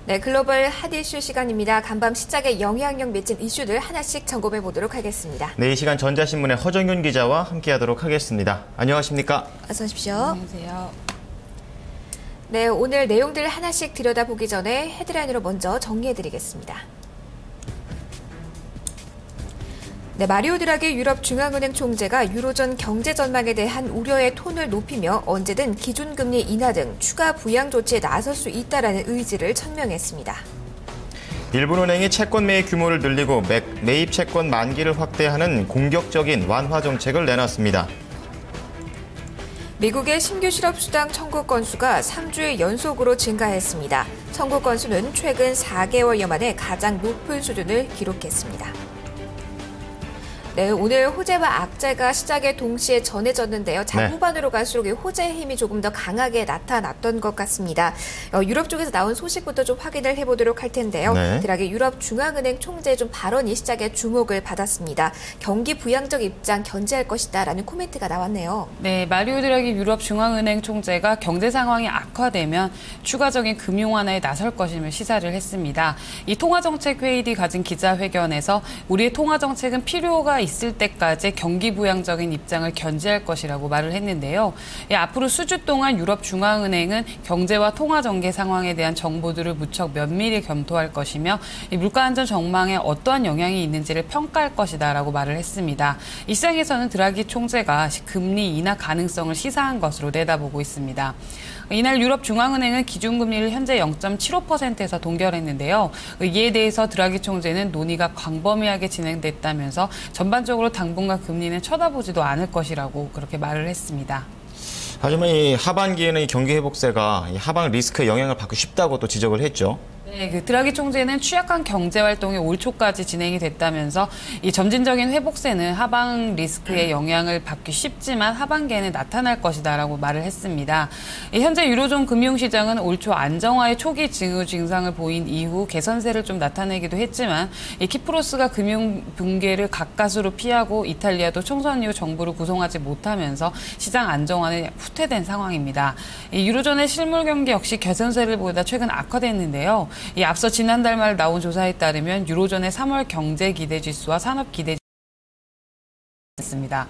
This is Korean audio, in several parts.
네, 글로벌 핫 이슈 시간입니다. 간밤 시작에 영향력 미친 이슈들 하나씩 점검해 보도록 하겠습니다. 네, 이 시간 전자신문의 허정윤 기자와 함께하도록 하겠습니다. 안녕하십니까? 어서 오십시오. 안녕하세요. 네, 오늘 내용들 하나씩 들여다보기 전에 헤드라인으로 먼저 정리해드리겠습니다. 네, 마리오 드라기 유럽 중앙은행 총재가 유로존 경제 전망에 대한 우려의 톤을 높이며 언제든 기준금리 인하 등 추가 부양 조치에 나설 수 있다라는 의지를 천명했습니다. 일본은행이 채권 매입 규모를 늘리고 매입 채권 만기를 확대하는 공격적인 완화 정책을 내놨습니다. 미국의 신규 실업수당 청구 건수가 3주의 연속으로 증가했습니다. 청구 건수는 최근 4개월여 만에 가장 높은 수준을 기록했습니다. 네, 오늘 호재와 악재가 시작에 동시에 전해졌는데요. 후반으로 갈수록 호재의 힘이 조금 더 강하게 나타났던 것 같습니다. 유럽 쪽에서 나온 소식부터 좀 확인을 해보도록 할 텐데요. 드라기 유럽 중앙은행 총재의 좀 발언이 시작에 주목을 받았습니다. 경기 부양적 입장 견제할 것이다라는 코멘트가 나왔네요. 네, 마리오 드라기 유럽 중앙은행 총재가 경제 상황이 악화되면 추가적인 금융 완화에 나설 것임을 시사를 했습니다. 이 통화정책 회의 뒤 가진 기자회견에서 우리의 통화정책은 필요가 있을 때까지 경기 부양적인 입장을 견제할 것이라고 말을 했는데요. 앞으로 수주 동안 유럽 중앙은행은 경제와 통화 전개 상황에 대한 정보들을 무척 면밀히 검토할 것이며 물가 안정 전망에 어떠한 영향이 있는지를 평가할 것이다라고 말을 했습니다. 이 시장에서는 드라기 총재가 금리 인하 가능성을 시사한 것으로 내다보고 있습니다. 이날 유럽 중앙은행은 기준금리를 현재 0.75%에서 동결했는데요. 이에 대해서 드라기 총재는 논의가 광범위하게 진행됐다면서 전반적으로 당분간 금리는 쳐다보지도 않을 것이라고 그렇게 말을 했습니다. 하지만 이 하반기에는 이 경기 회복세가 하방 리스크에 영향을 받기 쉽다고 또 지적을 했죠. 네, 드라기 총재는 취약한 경제 활동이 올 초까지 진행이 됐다면서 이 점진적인 회복세는 하방 리스크에 영향을 받기 쉽지만 하반기에는 나타날 것이다라고 말을 했습니다. 현재 유로존 금융시장은 올 초 안정화의 초기 징후 증상을 보인 이후 개선세를 좀 나타내기도 했지만 키프로스가 금융 붕괴를 가까스로 피하고 이탈리아도 총선 이후 정부를 구성하지 못하면서 시장 안정화는 후퇴된 상황입니다. 유로존의 실물 경기 역시 개선세를 보이다 최근 악화됐는데요. 앞서 지난달 말 나온 조사에 따르면 유로존의 3월 경제 기대 지수와 산업 기대 지수입니다.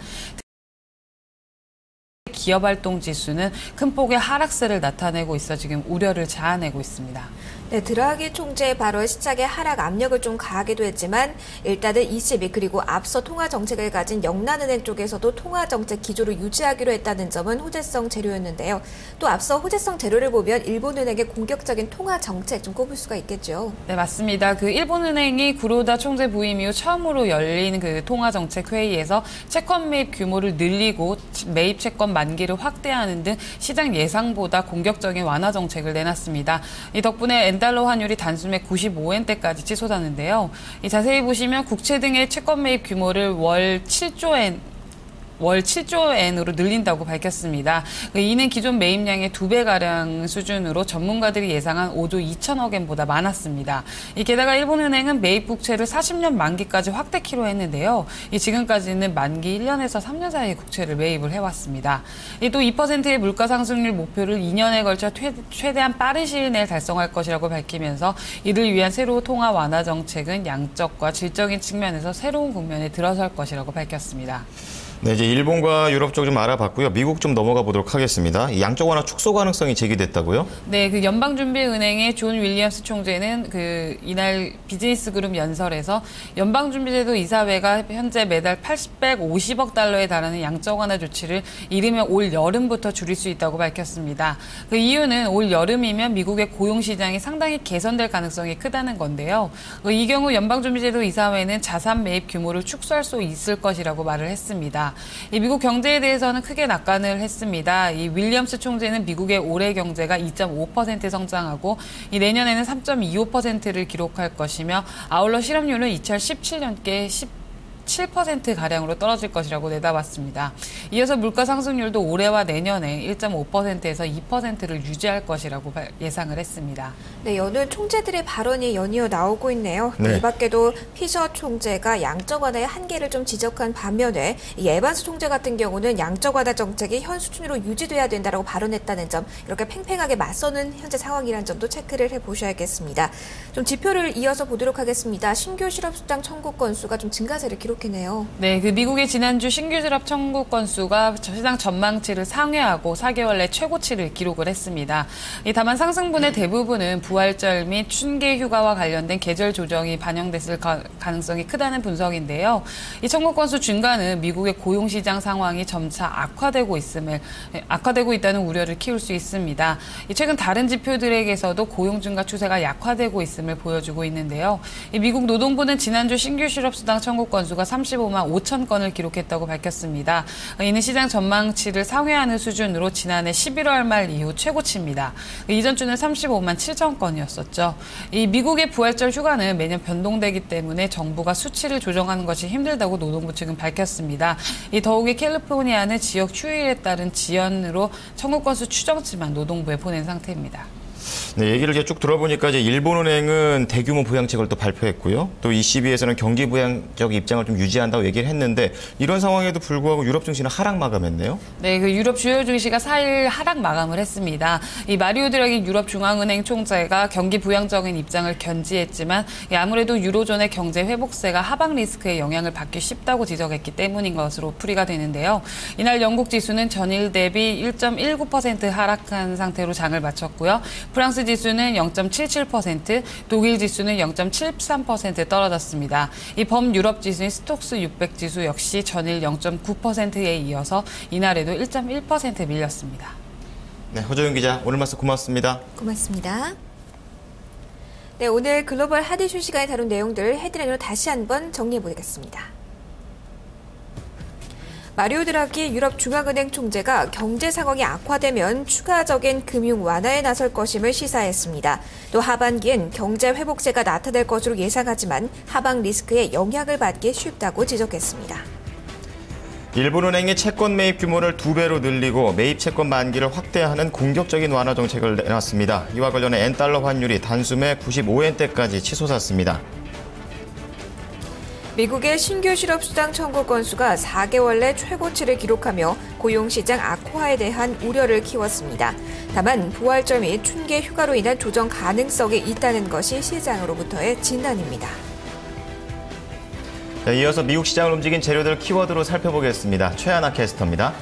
기업 활동 지수는 큰 폭의 하락세를 나타내고 있어 지금 우려를 자아내고 있습니다. 네, 드라기 총재의 발언 시작에 하락 압력을 좀 가하기도 했지만 일단은 ECB 그리고 앞서 통화 정책을 가진 영란은행 쪽에서도 통화 정책 기조를 유지하기로 했다는 점은 호재성 재료였는데요. 또 앞서 호재성 재료를 보면 일본은행의 공격적인 통화 정책 좀 꼽을 수가 있겠죠. 네, 맞습니다. 일본은행이 구로다 총재 부임 이후 처음으로 열린 통화 정책 회의에서 채권 매입 규모를 늘리고 매입 채권 만기를 확대하는 등 시장 예상보다 공격적인 완화 정책을 내놨습니다. 이 덕분에 엔달러 환율이 단숨에 95엔대까지 치솟았는데요. 자세히 보시면 국채 등의 채권 매입 규모를 월 7조 엔으로 늘린다고 밝혔습니다. 이는 기존 매입량의 2배가량 수준으로 전문가들이 예상한 5조 2천억 엔보다 많았습니다. 게다가 일본은행은 매입 국채를 40년 만기까지 확대키로 했는데요. 지금까지는 만기 1년에서 3년 사이 국채를 매입을 해왔습니다. 또 2%의 물가 상승률 목표를 2년에 걸쳐 최대한 빠른 시일 내에 달성할 것이라고 밝히면서 이를 위한 새로운 통화 완화 정책은 양적과 질적인 측면에서 새로운 국면에 들어설 것이라고 밝혔습니다. 네, 이제 일본과 유럽 쪽 좀 알아봤고요. 미국 좀 넘어가 보도록 하겠습니다. 양적 완화 축소 가능성이 제기됐다고요? 네, 연방준비은행의 존 윌리엄스 총재는 이날 비즈니스 그룹 연설에서 연방준비제도 이사회가 현재 매달 850억 달러에 달하는 양적 완화 조치를 이르면 올 여름부터 줄일 수 있다고 밝혔습니다. 이유는 올 여름이면 미국의 고용 시장이 상당히 개선될 가능성이 크다는 건데요. 이 경우 연방준비제도 이사회는 자산 매입 규모를 축소할 수 있을 것이라고 말을 했습니다. 미국 경제에 대해서는 크게 낙관을 했습니다. 윌리엄스 총재는 미국의 올해 경제가 2.5% 성장하고 내년에는 3.25%를 기록할 것이며 아울러 실업률은 2017년께 7%가량으로 떨어질 것이라고 내다봤습니다. 이어서 물가 상승률도 올해와 내년에 1.5%에서 2%를 유지할 것이라고 예상을 했습니다. 네, 여느 총재들의 발언이 연이어 나오고 있네요. 네. 이 밖에도 피셔 총재가 양적 완화의 한계를 좀 지적한 반면에 이 에반스 총재 같은 경우는 양적 완화 정책이 현 수준으로 유지돼야 된다라고 발언했다는 점, 이렇게 팽팽하게 맞서는 현재 상황이라는 점도 체크를 해보셔야겠습니다. 좀 지표를 이어서 보도록 하겠습니다. 신규 실업 수당 청구 건수가 좀 증가세를 기록했네요. 네, 미국의 지난주 신규 실업 청구 건수가 시장 전망치를 상회하고 4개월 내 최고치를 기록을 했습니다. 다만 상승분의 대부분은 부활절 및 춘계 휴가와 관련된 계절 조정이 반영됐을 가능성이 크다는 분석인데요. 이 청구 건수 증가는 미국의 고용시장 상황이 점차 악화되고 있다는 우려를 키울 수 있습니다. 최근 다른 지표들에게서도 고용 증가 추세가 약화되고 있음을 보여주고 있는데요. 미국 노동부는 지난주 신규 실업수당 청구 건수가 35만 5천 건을 기록했다고 밝혔습니다. 이는 시장 전망치를 상회하는 수준으로 지난해 11월 말 이후 최고치입니다. 이전 주는 35만 7천 건이었었죠. 이 미국의 부활절 휴가는 매년 변동되기 때문에 정부가 수치를 조정하는 것이 힘들다고 노동부 측은 밝혔습니다. 더욱이 캘리포니아는 지역 휴일에 따른 지연으로 청구 건수 추정치만 노동부에 보낸 상태입니다. 네, 얘기를 이제 쭉 들어보니까 이제 일본은행은 대규모 부양책을 또 발표했고요. 또 ECB에서는 경기 부양적 입장을 좀 유지한다고 얘기를 했는데 이런 상황에도 불구하고 유럽 증시는 하락 마감했네요. 네, 유럽 주요 증시가 4일 하락 마감을 했습니다. 마리오 드라기 유럽 중앙은행 총재가 경기 부양적인 입장을 견지했지만 아무래도 유로존의 경제 회복세가 하방 리스크에 영향을 받기 쉽다고 지적했기 때문인 것으로 풀이가 되는데요. 이날 영국 지수는 전일 대비 1.19% 하락한 상태로 장을 마쳤고요. 프랑스 지수는 0.77%, 독일 지수는 0.73% 떨어졌습니다. 범유럽 지수인 스톡스 600 지수 역시 전일 0.9%에 이어서 이날에도 1.1% 밀렸습니다. 네, 허정윤 기자, 오늘 말씀 고맙습니다. 고맙습니다. 네, 오늘 글로벌 핫 이슈 시간에 다룬 내용들 헤드라인으로 다시 한번 정리해보겠습니다. 마리오 드라기 유럽 중앙은행 총재가 경제 상황이 악화되면 추가적인 금융 완화에 나설 것임을 시사했습니다. 또 하반기엔 경제 회복세가 나타날 것으로 예상하지만 하방 리스크에 영향을 받기 쉽다고 지적했습니다. 일본은행이 채권 매입 규모를 2배로 늘리고 매입 채권 만기를 확대하는 공격적인 완화 정책을 내놨습니다. 이와 관련해 엔달러 환율이 단숨에 95엔대까지 치솟았습니다. 미국의 신규 실업수당 청구 건수가 4개월 내 최고치를 기록하며 고용시장 악화에 대한 우려를 키웠습니다. 다만 부활절 및 춘계 휴가로 인한 조정 가능성이 있다는 것이 시장으로부터의 진단입니다. 네, 이어서 미국 시장을 움직인 재료들 키워드로 살펴보겠습니다. 최하나 캐스터입니다.